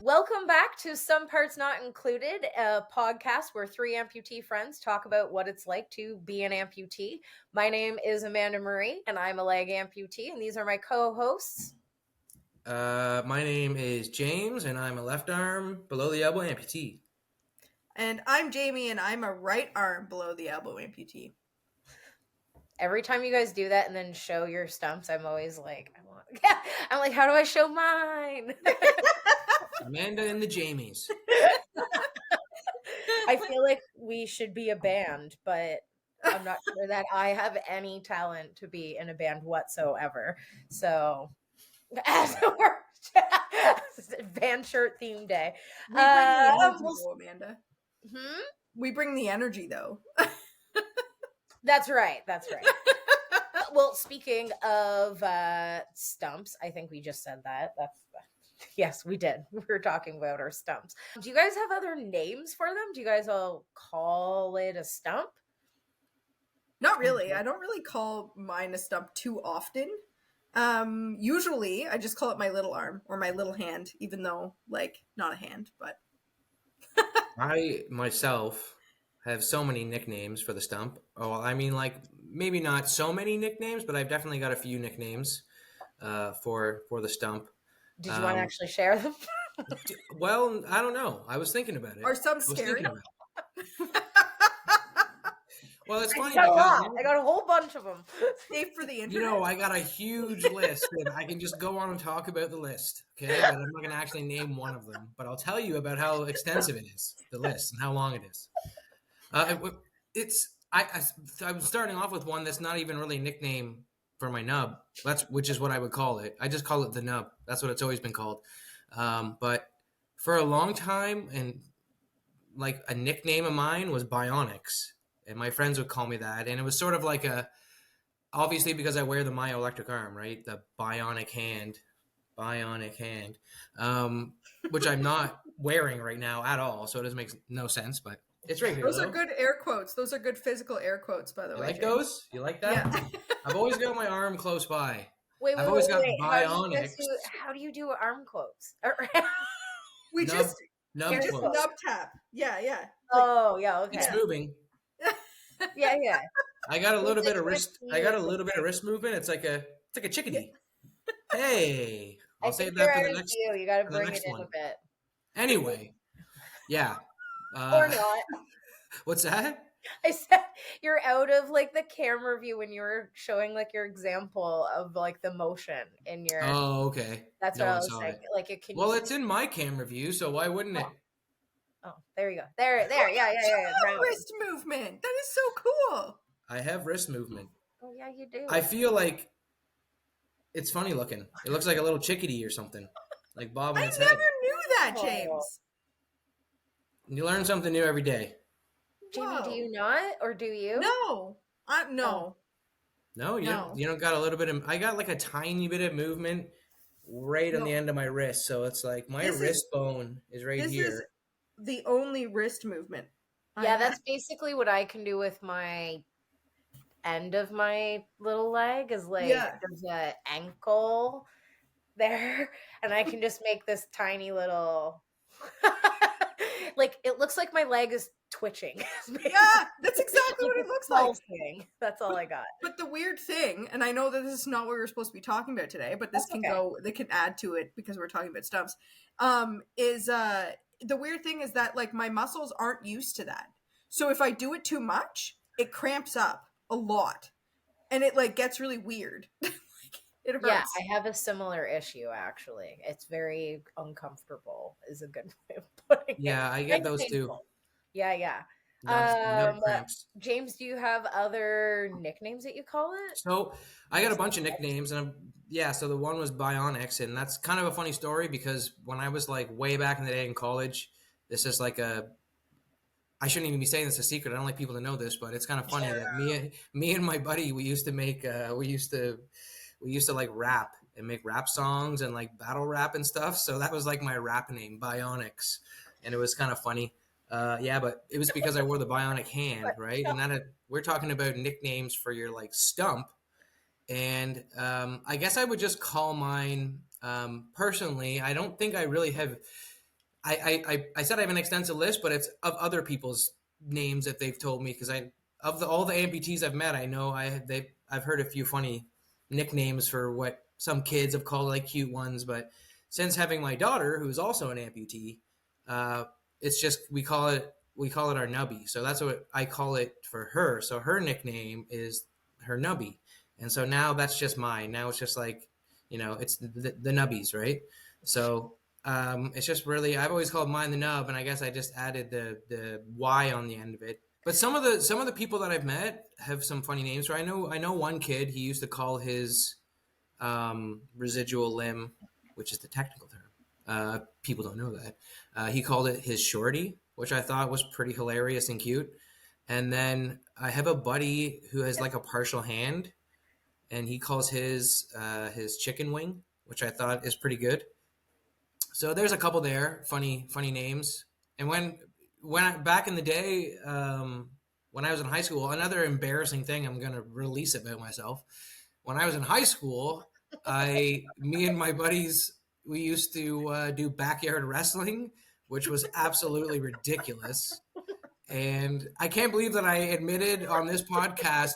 Welcome back to Some Parts Not Included, a podcast where three amputee friends talk about what it's like to be an amputee. My name is Amanda Marie, and I'm a leg amputee, and these are my co-hosts. My name is James, and I'm a left arm below the elbow amputee. And I'm Jamie, and I'm a right arm below the elbow amputee. Every time you guys do that and then show your stumps, I'm always like, I'm like, how do I show mine? Amanda and the Jamies. I feel like we should be a band, but I'm not sure that I have any talent to be in a band whatsoever. So, as it works, band shirt theme day. We bring the energy, though, Amanda. Hmm? We bring the energy, though. That's right. That's right. Well, speaking of stumps, I think we just said that. Yes, we did. We were talking about our stumps. Do you guys have other names for them? Do you guys all call it a stump? Not really. I don't really call mine a stump too often. Usually, I just call it my little arm or my little hand, even though, like, not a hand, but... I, myself, have so many nicknames for the stump. Oh, I mean, like, maybe not so many nicknames, but I've definitely got a few nicknames for the stump. Did you want to actually share them? Well, I don't know. I was thinking about it. Are some scary? Well, it's funny because I got a whole bunch of them. Safe for the internet. You know, I got a huge list, and I can just go on and talk about the list. Okay, but I'm not going to actually name one of them, but I'll tell you about how extensive it is, the list, and how long it is. I'm starting off with one that's not even really a nickname for my nub. Which is what I would call it. I just call it the nub. That's what it's always been called. But for a long time, and like a nickname of mine was Bionics. And my friends would call me that. And it was sort of like obviously because I wear the myoelectric arm, right? The bionic hand, which I'm not wearing right now at all. So it doesn't make no sense, but it's right here. Those are good air quotes. Those are good physical air quotes, by the way. You like those? You like that? Yeah. I've always got my arm close by. Wait. I've always got bionics. How do you do arm quotes? We nub, just nub nub tap. Yeah. Oh, yeah, okay. It's moving. Yeah. I got a little bit of wrist. I got a little bit of wrist movement. It's like a chickadee. Hey, I'll save that for the next. You got to bring it in a bit. Anyway, yeah. Or not. What's that? I said you're out of like the camera view when you were showing like your example of like the motion in your. Oh, okay. That's what I was saying. Like it can. Well, it's in my camera view, so why wouldn't it? Oh, there you go. There. Yeah. Wrist movement. That is so cool. I have wrist movement. Oh yeah, you do. I feel like it's funny looking. It looks like a little chickadee or something, like bobbing its head. I never knew that, James. You learn something new every day. Jamie, do you not, or do you? No, no. No, you don't got a little bit of. I got like a tiny bit of movement right on the end of my wrist, so it's like my wrist bone is right here. This is the only wrist movement. Yeah, that's basically what I can do with my end of my little leg. Is like there's an ankle there, and I can just make this tiny little. Like it looks like my leg is twitching. Yeah, that's exactly what it looks like. That's all I got. But the weird thing, and I know that this is not what we were supposed to be talking about today, but this they can add to it because we're talking about stumps. Is the weird thing is that like my muscles aren't used to that. So if I do it too much, it cramps up a lot, and it like gets really weird. It hurts. Yeah, I have a similar issue actually. It's very uncomfortable is a good way of putting it. Yeah, I get those too. Yeah. James, do you have other nicknames that you call it? So I got a bunch of nicknames, and so the one was Bionics, and that's kind of a funny story because when I was like way back in the day in college, this is like I shouldn't even be saying this a secret. I don't like people to know this, but it's kind of funny that me and my buddy we used to like rap and make rap songs and like battle rap and stuff. So that was like my rap name, Bionics. And it was kind of funny. But it was because I wore the bionic hand, right? And we're talking about nicknames for your like stump. And I guess I would just call mine personally. I don't think I really have I said I have an extensive list, but it's of other people's names that they've told me, because all the amputees I've met, I know I've heard a few funny nicknames for what some kids have called like cute ones, but since having my daughter, who's also an amputee, it's just we call it our nubby. So that's what I call it for her. So her nickname is her nubby, and so now that's just mine. Now it's just like, it's the nubbies, right? So it's just really, I've always called mine the nub, and I guess I just added the Y on the end of it. But some of the people that I've met have some funny names. Right? I know one kid, he used to call his residual limb, which is the technical term. People don't know that. He called it his shorty, which I thought was pretty hilarious and cute. And then I have a buddy who has like a partial hand, and he calls his chicken wing, which I thought is pretty good. So there's a couple there, funny names. And back in the day, when I was in high school, another embarrassing thing, I'm gonna release it about myself. When I was in high school, me and my buddies, we used to do backyard wrestling, which was absolutely ridiculous. And I can't believe that I admitted on this podcast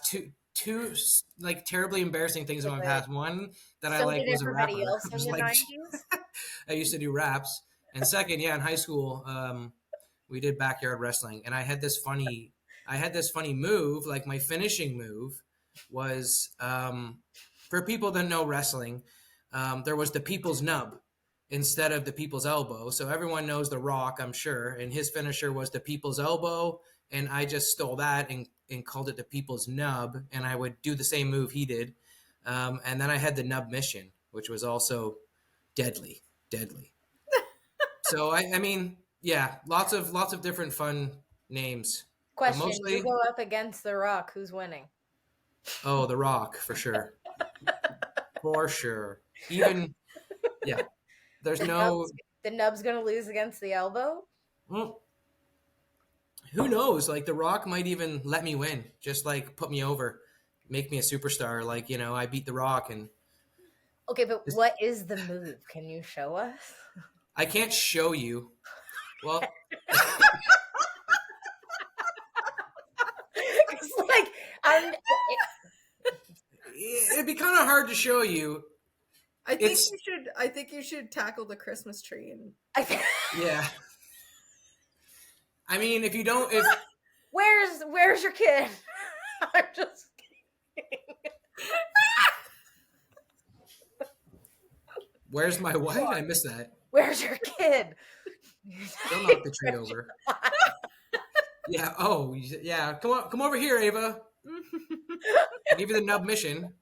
two like terribly embarrassing things in my past. One, that I So like did was a everybody rapper. else I in was the like, 90s? I used to do raps. And second, yeah, in high school, we did backyard wrestling, and I had this funny move. Like my finishing move was, for people that know wrestling, there was the people's nub instead of the people's elbow. So everyone knows The Rock, I'm sure, and his finisher was the people's elbow, and I just stole that and called it the people's nub, and I would do the same move he did. And then I had the nub mission, which was also deadly, deadly. So I mean, yeah, lots of different fun names, but Question, you mostly, go up against The Rock, who's winning? oh, The Rock for sure, for sure. Even, yeah, there's The no, nub's the nub's gonna lose against the elbow? well, who knows? Like The Rock might even let me win, just like put me over, make me a superstar. Like, I beat The Rock, and Okay, but this, what is the move? Can you show us? I can't show you. Well, It's like I'm it'd be kind of hard to show you. I think It's you should. I think you should tackle the Christmas tree and. yeah. I mean, if you don't, if where's your kid? I'm just kidding. Where's my what? I missed that. Where's your kid? Don't knock the tree over. Yeah. Oh, yeah. Come over here, Ava. I'll give you the nub mission.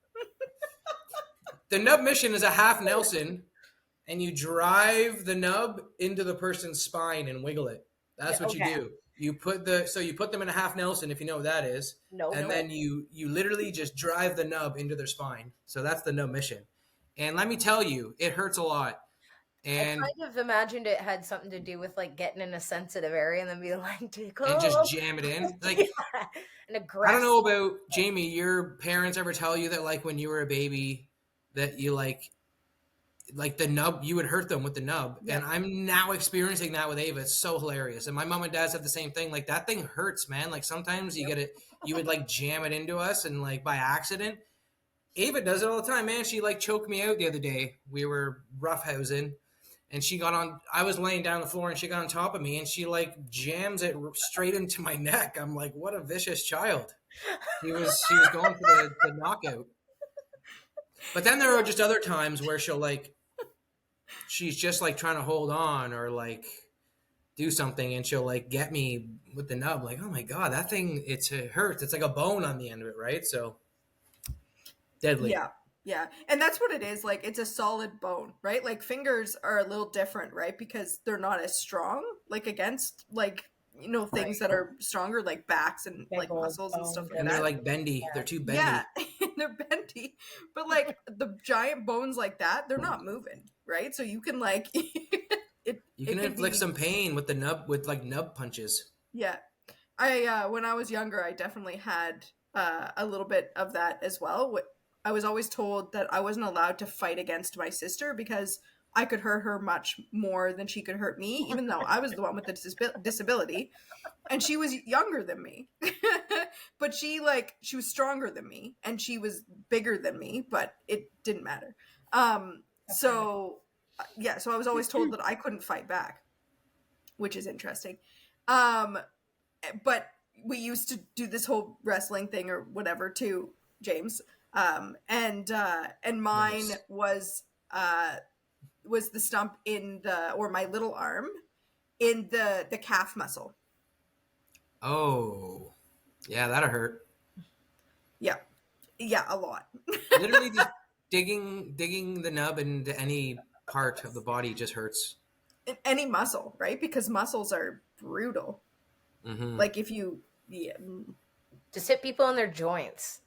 The nub mission is a half Nelson, and you drive the nub into the person's spine and wiggle it. That's what you Okay. do. You put them in a half Nelson, if you know what that is. No. And then you literally just drive the nub into their spine. So that's the nub mission. And let me tell you, it hurts a lot. And I kind of imagined it had something to do with like getting in a sensitive area and then being like, tickle. and just jam it in. Like, Yeah. And aggressive. I don't know about Jamie. Your parents ever tell you that, like, when you were a baby, that you like the nub, you would hurt them with the nub? Yeah. And I'm now experiencing that with Ava. It's so hilarious. And my mom and dad said the same thing. Like, that thing hurts, man. Like, sometimes you would like jam it into us, and like by accident. Ava does it all the time, man. She like choked me out the other day. We were roughhousing, and she got on. I was laying down on the floor, and she got on top of me, and she like jams it straight into my neck. I'm like, what a vicious child. She was going for the knockout. But then there are just other times where she's just like trying to hold on or like do something, and she'll like get me with the nub. Like, oh my god, that thing, it hurts. It's like a bone on the end of it, right? So deadly. Yeah, and that's what it is. Like, it's a solid bone, right? Like, fingers are a little different, right? Because they're not as strong, like against like things that are stronger, like backs and Big like muscles and bones, stuff like And that. they're like bendy. They're too bendy. Yeah, they're bendy, but like the giant bones like that, they're not moving, right? So you can like You can inflict some pain with the nub, with like nub punches. Yeah, I when I was younger, I definitely had a little bit of that as well. I was always told that I wasn't allowed to fight against my sister because I could hurt her much more than she could hurt me, even though I was the one with the disability. And she was younger than me. But she was stronger than me, and she was bigger than me, but it didn't matter. So yeah, so I was always told that I couldn't fight back, which is interesting. But we used to do this whole wrestling thing or whatever too, James. And mine Nice. was the stump or my little arm in the calf muscle. Oh, yeah, that'll hurt. Yeah, a lot. Literally, just digging the nub into any part of the body just hurts. Any muscle, right? Because muscles are brutal. Mm-hmm. Like if you, just hit people in their joints.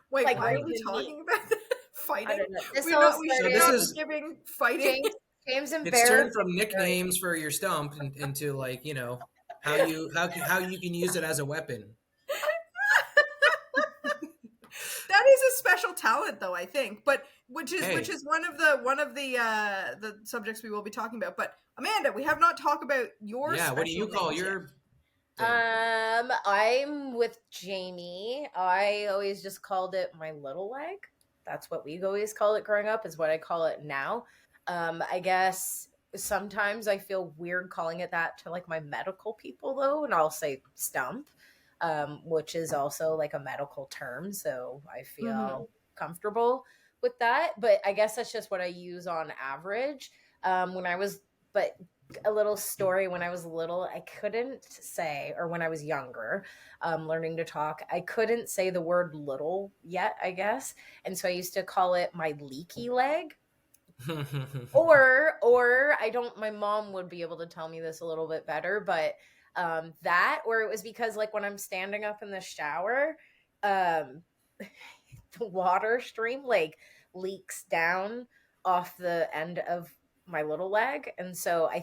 Wait, like, why are we talking about that? Fighting? This we should not be giving fighting. James it's turned from nicknames for your stump into like, you know, how you can use it as a weapon. That is a special talent, though, I think. But which is one of the subjects we will be talking about. But Amanda, we have not talked about your. Yeah, what do you call your? Thing. I'm with Jamie. I always just called it my little leg. That's what we always call it growing up. Is what I call it now. I guess sometimes I feel weird calling it that to like my medical people though, and I'll say stump. Which is also like a medical term. So I feel comfortable with that. But I guess that's just what I use on average. But a little story, when I was little, I couldn't say, or when I was younger, learning to talk, I couldn't say the word little yet, I guess. And so I used to call it my leaky leg. or my mom would be able to tell me this a little bit better, but that, or it was because like when I'm standing up in the shower, the water stream like leaks down off the end of my little leg, and so I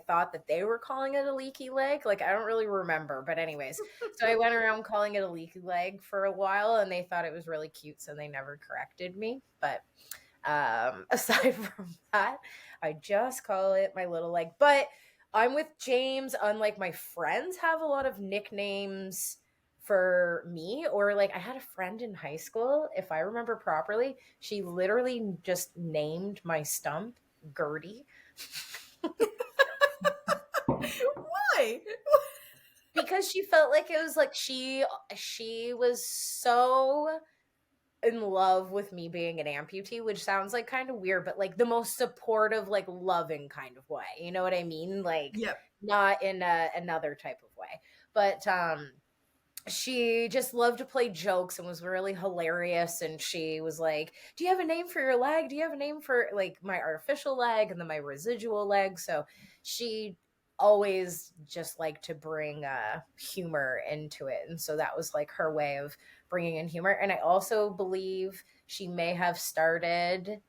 thought that they were calling it a leaky leg. Like I don't really remember, but anyways, so I went around calling it a leaky leg for a while, and they thought it was really cute, so they never corrected me. But aside from that, I just call it my little leg. But I'm with James. Unlike my friends have a lot of nicknames for me, or like I had a friend in high school, if I remember properly, she literally just named my stump Gertie. Why? Because she felt like it was like she was so in love with me being an amputee, which sounds like kind of weird, but like the most supportive, like loving kind of way. You know what I mean? Like, yep. Not in another type of way. But she just loved to play jokes and was really hilarious. And she was like, do you have a name for your leg? Do you have a name for like my artificial leg and then my residual leg? So she always just liked to bring humor into it. And so that was like her way of bringing in humor. And I also believe she may have started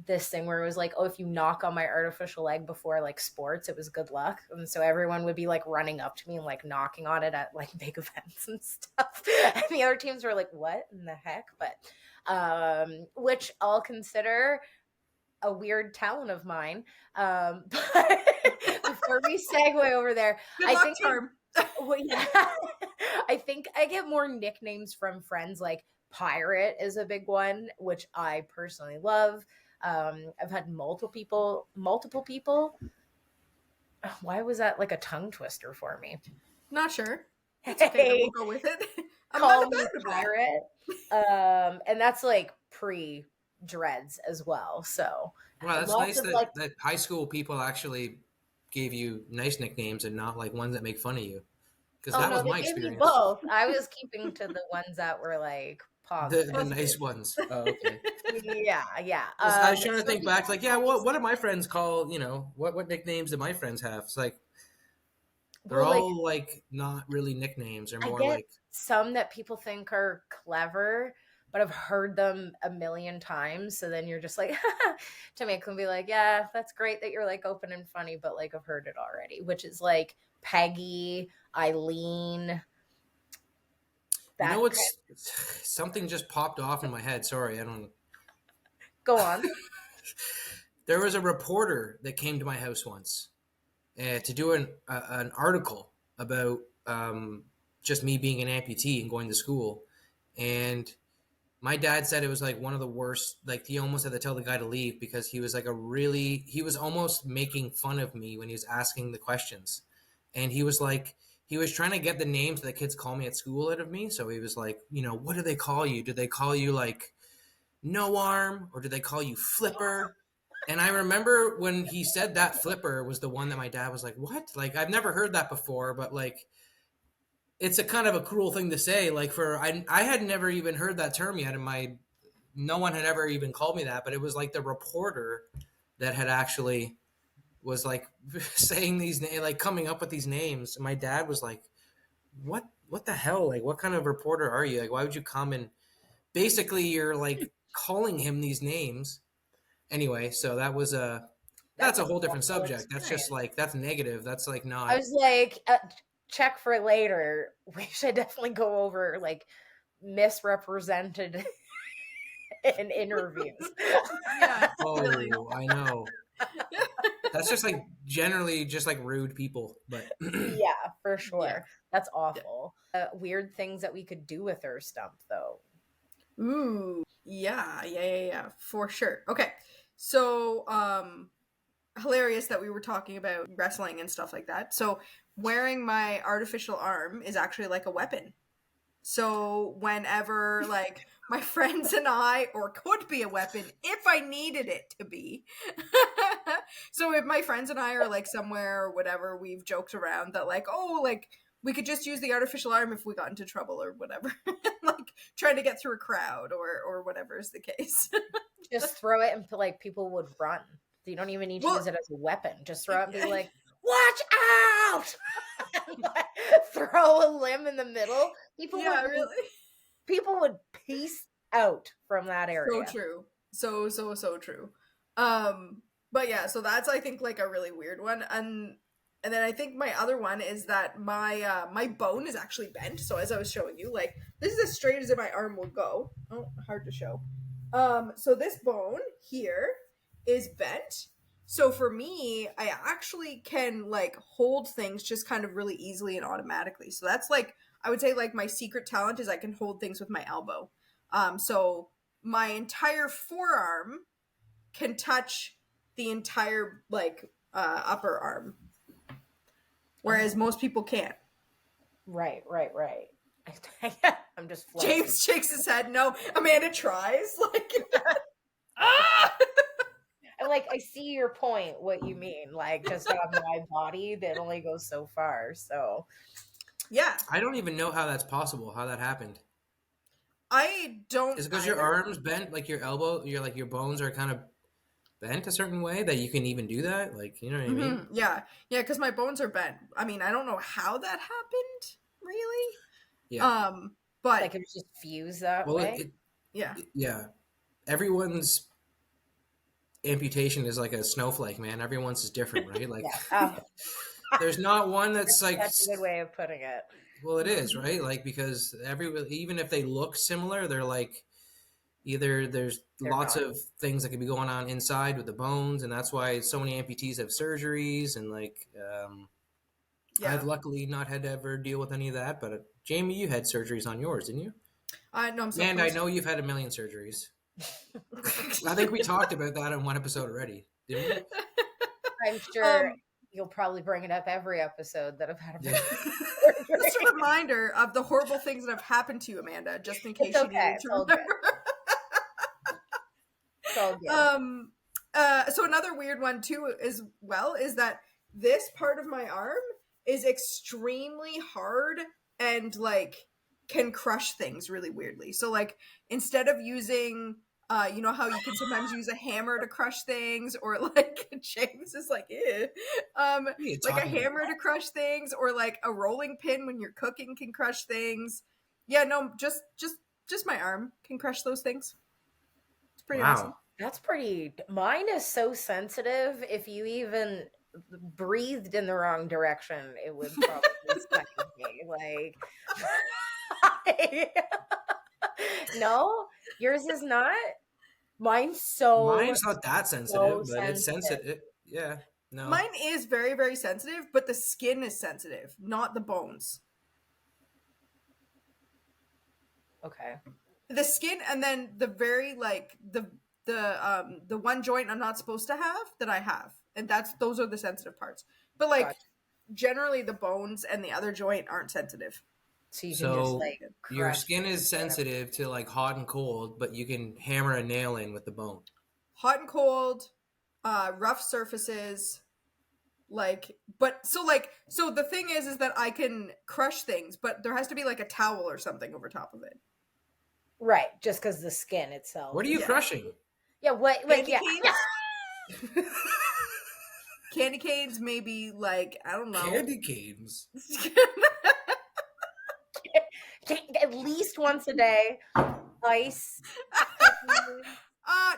this thing where it was like, oh, if you knock on my artificial leg before like sports, it was good luck. And so everyone would be like running up to me and like knocking on it at like big events and stuff. And the other teams were like, what in the heck? But which I'll consider a weird talent of mine. But before we segue over there, good luck, charm. I think I get more nicknames from friends. Like Pirate is a big one, which I personally love. I've had multiple people. Why was that like a tongue twister for me? Not sure. It's okay. We'll go with it. Call me Pirate. And that's like pre dreads as well. So wow, that's nice that high school people actually gave you nice nicknames and not like ones that make fun of you. Because that was my experience. Both. I was keeping to the ones that were like positive. The nice ones. Oh, okay. Yeah. I was trying to think back, like, yeah, what do my friends call? You know, what nicknames do my friends have? It's like they're all like not really nicknames. They're more like some that people think are clever, but I've heard them a million times. So then you're just like, to make them be like, yeah, that's great that you're like open and funny, but like I've heard it already, which is like Peggy, Eileen. You know what's something just popped off in my head. Sorry, I don't. Go on. There was a reporter that came to my house once to do an article about just me being an amputee and going to school. And my dad said it was like one of the worst. Like he almost had to tell the guy to leave because he was like he was almost making fun of me when he was asking the questions. And he was like, he was trying to get the names that the kids call me at school out of me. So he was like, what do they call you? Do they call you like no arm, or do they call you Flipper? And I remember when he said that Flipper was the one that my dad was like, what? Like, I've never heard that before, but like, it's a kind of a cruel thing to say. Like I had never even heard that term yet, and no one had ever even called me that, but it was like the reporter that had actually was like saying these like coming up with these names. And my dad was like, what the hell? Like, what kind of reporter are you? Like, why would you come and basically you're like calling him these names? Anyway, so that's a whole different subject. Experience. That's just like, that's negative. That's like not. I was like, check for later. We should definitely go over like misrepresented in interviews. Yeah. Oh, I know. That's just like generally just like rude people, but yeah, for sure. Yeah. That's awful. Weird things that we could do with her Stump, though. Ooh, yeah, for sure. Okay, so hilarious that we were talking about wrestling and stuff like that. So wearing my artificial arm is actually like a weapon. So whenever like my friends and I, or could be a weapon if I needed it to be. So if my friends and I are like somewhere or whatever, we've joked around that like, oh, like we could just use the artificial arm if we got into trouble or whatever. Like trying to get through a crowd or whatever is the case. Just throw it and like people would run. You don't even need to use it as a weapon. Just throw it and be like, watch out! And, like, throw a limb in the middle. People would peace out from that area. So true. So true. But yeah, so that's I think like a really weird one. And then I think my other one is that my bone is actually bent. So as I was showing you, like this is as straight as my arm will go. Oh, hard to show. So this bone here is bent. So for me, I actually can like hold things just kind of really easily and automatically. So that's like I would say like my secret talent is I can hold things with my elbow. So my entire forearm can touch the entire like upper arm, whereas most people can't. Right. I'm just flexing. James shakes his head. No, Amanda tries. Like, ah! Like I see your point. What you mean? Like just on my body, that only goes so far. So, yeah, I don't even know how that's possible. How that happened? I don't. Is it because your arms bent, like your elbow, your bones are kind of bent a certain way that you can even do that? Like, you know what I mean? Yeah, because my bones are bent. I mean, I don't know how that happened, really. Yeah. But like it was just fused that way. Yeah. Everyone's amputation is like a snowflake, man. Everyone's is different, right? Like, there's not one that's like. That's a good way of putting it. Well, it is, right? Like, because even if they look similar, they're like either there's lots of things that could be going on inside with the bones, and that's why so many amputees have surgeries. And like, I've luckily not had to ever deal with any of that. But Jamie, you had surgeries on yours, didn't you? No, I'm so and I know you've had a million surgeries. I think we talked about that on one episode already, didn't we? I'm sure you'll probably bring it up every episode that I've had a million Just a reminder of the horrible things that have happened to you, Amanda, just in case you need to remember. So another weird one too is that this part of my arm is extremely hard and like can crush things really weirdly. So like instead of using you know how you can sometimes use a hammer to crush things, or like James is like, like a hammer to crush things, or like a rolling pin when you're cooking can crush things. Yeah, no, just my arm can crush those things. It's pretty awesome. That's pretty. Mine is so sensitive. If you even breathed in the wrong direction, it would probably smack me. Like, no, yours is not. Mine's not that sensitive, but it's sensitive. sensitive. Yeah. No. Mine is very, very sensitive, but the skin is sensitive, not the bones. Okay. The skin, and then the very like the one joint I'm not supposed to have that I have, and those are the sensitive parts. But like Gotcha. generally, the bones and the other joint aren't sensitive. So you can just like your crush skin is sensitive to like hot and cold, but you can hammer a nail in with the bone. Hot and cold, rough surfaces. So the thing is that I can crush things, but there has to be like a towel or something over top of it. Right, just because the skin itself. What are you crushing? Yeah, what? Like, Candy canes? Candy canes, maybe like, I don't know. Candy canes. At least once a day. Ice.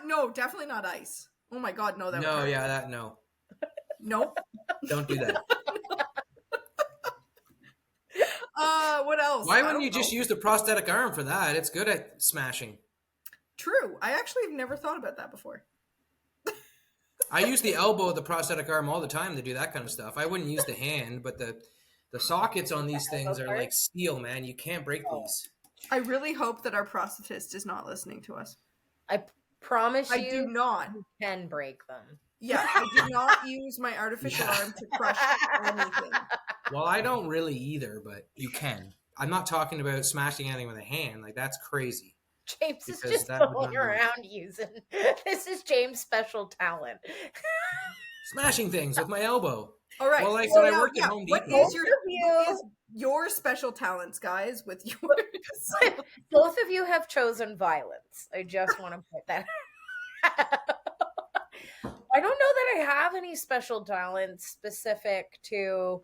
No, definitely not ice. Oh my god, no, that no, would yeah, no. Nope. Don't do that. What else? Why wouldn't you just use the prosthetic arm for that? It's good at smashing. True. I actually have never thought about that before. I use the elbow of the prosthetic arm all the time to do that kind of stuff. I wouldn't use the hand, but the sockets on these things are like steel, man. You can't break these. I really hope that our prosthetist is not listening to us. I promise you, I do not. You can break them. Yeah, I do not use my artificial arm to crush anything. Well, I don't really either, but you can. I'm not talking about smashing anything with a hand. Like, that's crazy. James is just going around using. This is James' special talent. Smashing things with my elbow. All right. Well, like when I worked at Home Depot. What is your special talents, guys, with yours? Both of you have chosen violence. I just want to put that. I don't know that I have any special talents specific to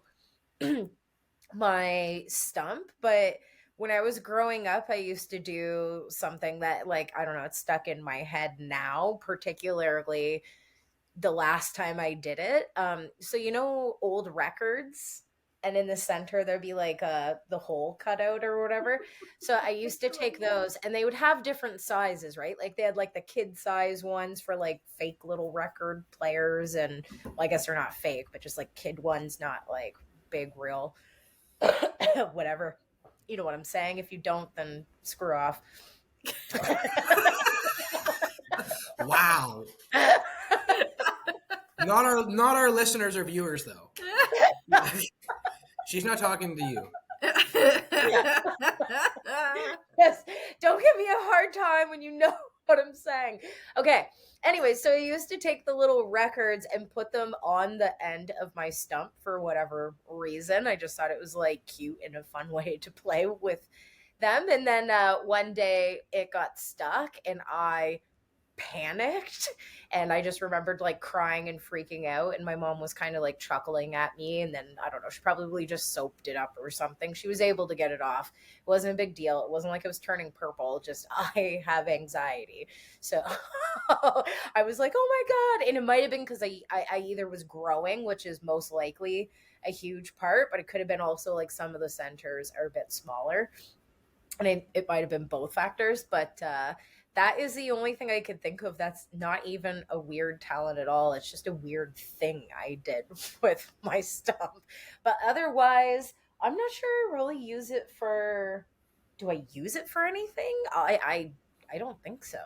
my stump, but when I was growing up, I used to do something that, like, I don't know, it's stuck in my head now, particularly the last time I did it. So you know old records, and in the center there'd be like the hole cut out or whatever. So I used to take those, and they would have different sizes, right? Like they had like the kid size ones for like fake little record players, and well, I guess they're not fake, but just like kid ones, not like big real whatever. You know what I'm saying? If you don't, then screw off. Wow. Not our listeners or viewers, though. She's not talking to you. Yes, don't give me a hard time when you know what I'm saying. Okay. Anyway, so I used to take the little records and put them on the end of my stump for whatever reason. I just thought it was like cute and a fun way to play with them. And then one day it got stuck and I panicked, and I just remembered like crying and freaking out, and my mom was kind of like chuckling at me, and then I don't know, she probably just soaped it up or something. She was able to get it off. It wasn't a big deal. It wasn't like it was turning purple, just I have anxiety. So I was like, oh my god. And it might have been because I either was growing, which is most likely a huge part, but it could have been also like some of the centers are a bit smaller, and it might have been both factors. But that is the only thing I could think of that's not even a weird talent at all. It's just a weird thing I did with my stump. But otherwise, I'm not sure I really use it for... Do I use it for anything? I don't think so.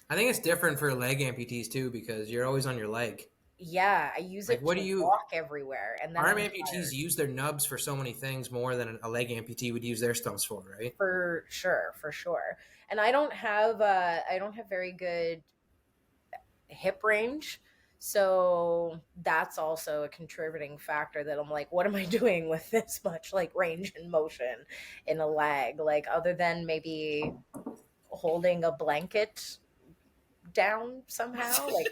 I think it's different for leg amputees too, because you're always on your leg. Yeah, I use it to walk everywhere. And then arm amputees use their nubs for so many things more than a leg amputee would use their stumps for, right? For sure. And I don't have very good hip range, so that's also a contributing factor that I'm like, what am I doing with this much like range and motion in a leg? Like other than maybe holding a blanket down somehow, like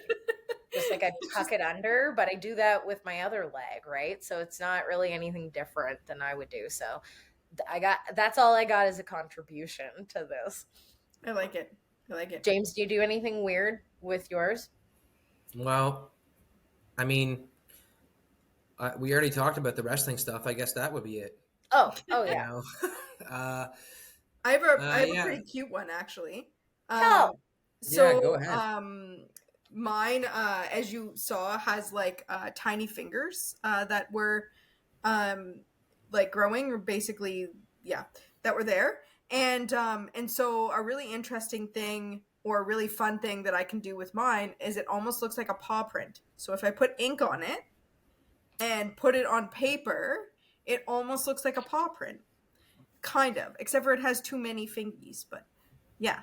just like I tuck it under, but I do that with my other leg, right? So it's not really anything different than I would do. So that's all I got as a contribution to this. I like it. James, do you do anything weird with yours? Well, I mean, we already talked about the wrestling stuff. I guess that would be it. Oh yeah. You know? I have a pretty cute one, actually. Yeah, So, go ahead. mine, as you saw, has like tiny fingers that were like growing, or basically, yeah, that were there. And so a really interesting thing, or a really fun thing that I can do with mine, is it almost looks like a paw print. So if I put ink on it and put it on paper, it almost looks like a paw print. Kind of, except for it has too many fingies, but yeah.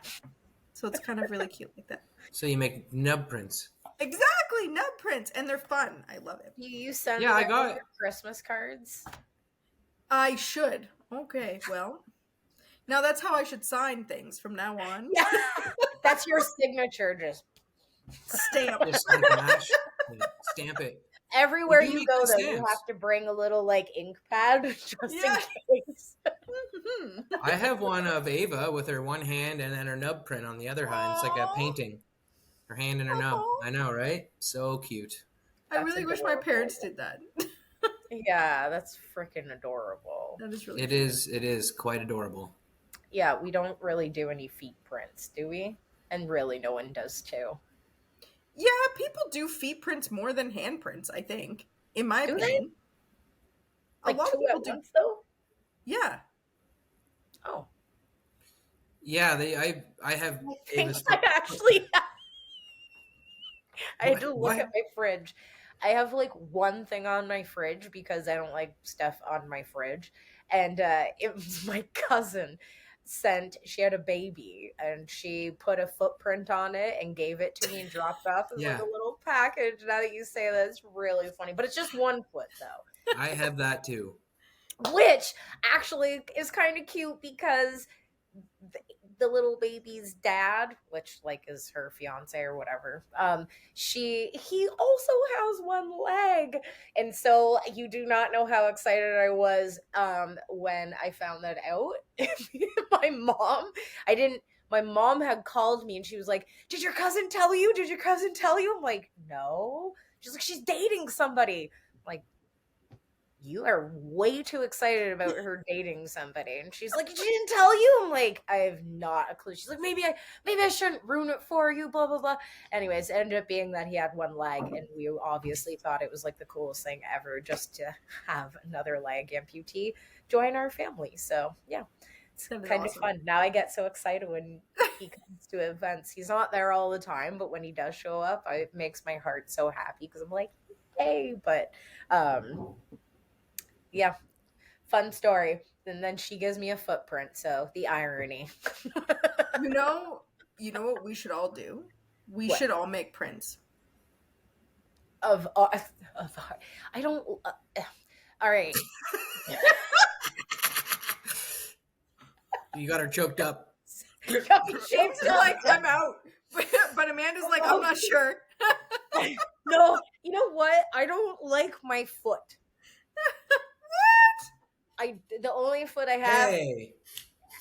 So it's kind of really cute like that. So you make nub prints. Exactly, nub prints, and they're fun. I love it. You send Yeah, me I that with got. your Christmas cards? I should. Okay, well, now that's how I should sign things from now on. Yeah. That's your signature, just Stamp. Just like mash, stamp it. everywhere do you make go, good though, you stamps. have to bring a little like ink pad just Yeah. in case. I have one of Ava with her one hand and then her nub print on the other hand. It's like a Aw. painting. Her hand and her nub. Aw. I know, right? So cute. I That's really wish my adorable. parents did that. Yeah, that's freaking adorable. That is really It cute. is. It is quite adorable. Yeah, we don't really do any feet prints, do we? And really, no one does too. Yeah, people do feet prints more than hand prints, I think, in my Do they? opinion. Like a lot two of people at do. once, though? Yeah. Oh. Yeah, I have I think Ava's I actually I had What? to look What? at my fridge. I have like one thing on my fridge because I don't like stuff on my fridge. And it was my cousin she had a baby and she put a footprint on it and gave it to me and dropped off as like Yeah, a little package. Now that you say that, it's really funny. But it's just one foot though. I have that too. Which actually is kind of cute because the little baby's dad, which like is her fiance or whatever, he also has one leg, and so you do not know how excited I was when I found that out. my mom, I didn't. My mom had called me and she was like, "Did your cousin tell you? Did your cousin tell you?" I'm like, "No." She's like, "She's dating somebody." I'm like, you are way too excited about her dating somebody. And she's like, she didn't tell you? I'm like, I have not a clue. She's like, maybe I shouldn't ruin it for you, blah, blah, blah. Anyways, it ended up being that he had one leg, and we obviously thought it was like the coolest thing ever just to have another leg amputee join our family. So yeah. It's kind of fun. Now I get so excited when he comes to events. He's not there all the time, but when he does show up, it makes my heart so happy because I'm like, hey, but yeah, fun story. And then she gives me a footprint, so the irony. You know what we should all do? We should all make prints. Of I don't all right. You got her choked up. She's like, I'm out. But Amanda's like, I'm not sure. No, you know what? I don't like my foot. The only foot I have, Hey.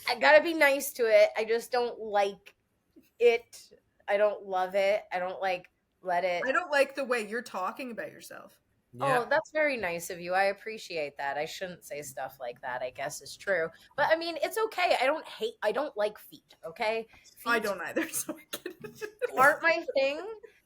I gotta be nice to it. I just don't like it. I don't love it. I don't like let it. I don't like the way you're talking about yourself. Yeah. Oh, that's very nice of you. I appreciate that. I shouldn't say stuff like that, I guess is true. But I mean, it's okay. I don't like feet, okay? Feet I don't either, so I get it. aren't my thing.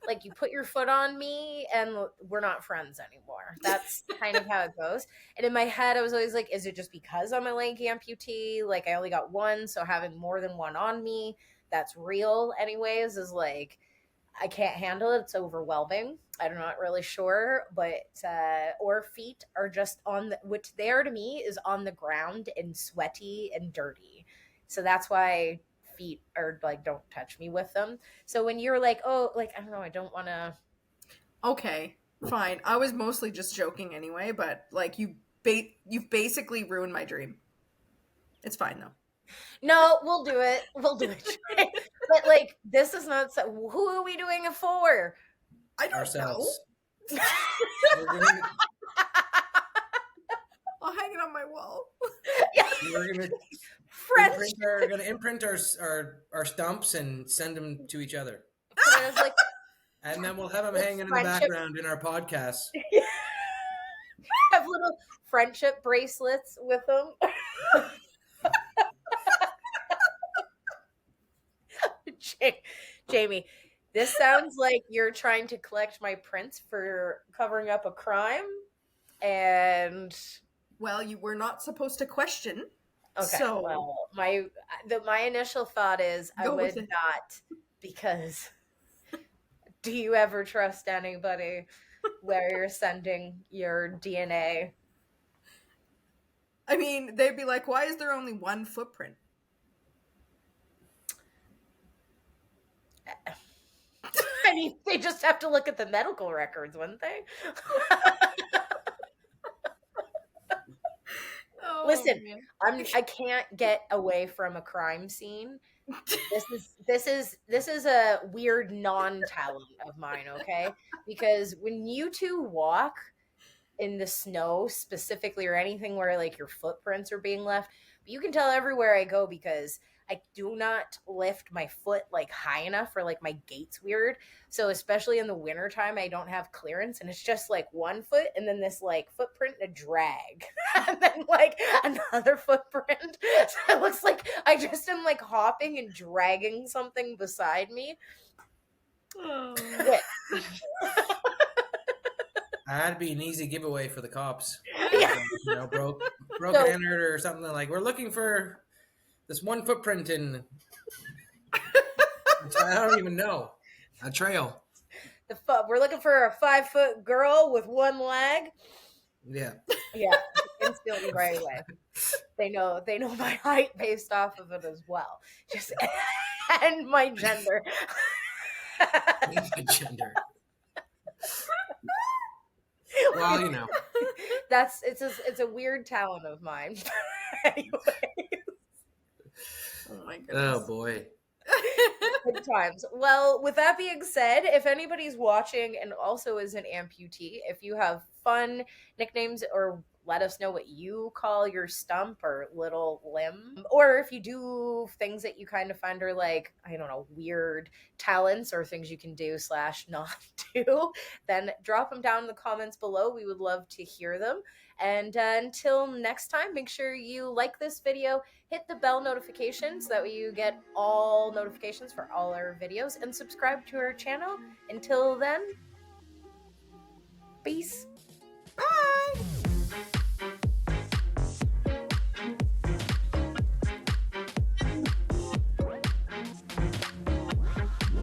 Like, you put your foot on me and we're not friends anymore. That's kind of how it goes. And in my head, I was always like, is it just because I'm a leg amputee? Like, I only got one, so having more than one on me, that's real anyways, is like, I can't handle it. It's overwhelming. I'm not really sure, but or feet are just which there to me is on the ground and sweaty and dirty. So that's why feet are like, don't touch me with them. So when you're like, oh, like, I don't know, I don't want to. Okay, fine. I was mostly just joking anyway, but like you've basically ruined my dream. It's fine though. No, we'll do it. We'll do it. But like, this is not. Who are we doing it for? I don't Ourselves. know. I'll hang it on my wall. Yeah. We're gonna imprint our stumps and send them to each other. Like, and then we'll have them hanging in the background in our podcast. Have little friendship bracelets with them. Jamie, this sounds like you're trying to collect my prints for covering up a crime. And well, you were not supposed to question. okay, so well, my initial thought is I go would with it. not, because do you ever trust anybody where you're sending your DNA? I mean, they'd be like, why is there only one footprint? I mean, they just have to look at the medical records, wouldn't they? Oh, Listen, man. I can't get away from a crime scene. This is a weird non-talent of mine, okay? Because when you two walk in the snow specifically, or anything where like your footprints are being left, you can tell everywhere I go because I do not lift my foot like high enough, or like my gait's weird. So especially in the wintertime, I don't have clearance, and it's just like one foot and then this like footprint and a drag and then like another footprint. So it looks like I just am like hopping and dragging something beside me. Oh. That'd be an easy giveaway for the cops. Yeah. You know, broke and entered or something, like, we're looking for this one footprint in I don't even know, a trail. We're looking for a 5-foot girl with one leg. Yeah. Yeah, instantly right away. They know my height based off of it as well. Just and my gender. My gender. Well, you know. It's a weird talent of mine. Anyway. Oh my goodness. Oh boy. Good times. Well, with that being said, if anybody's watching and also is an amputee, if you have fun nicknames, or let us know what you call your stump or little limb, or if you do things that you kind of find are like, I don't know, weird talents or things you can do / not do, then drop them down in the comments below. We would love to hear them. And until next time, make sure you like this video, hit the bell notification so that way you get all notifications for all our videos, and subscribe to our channel. Until then, peace.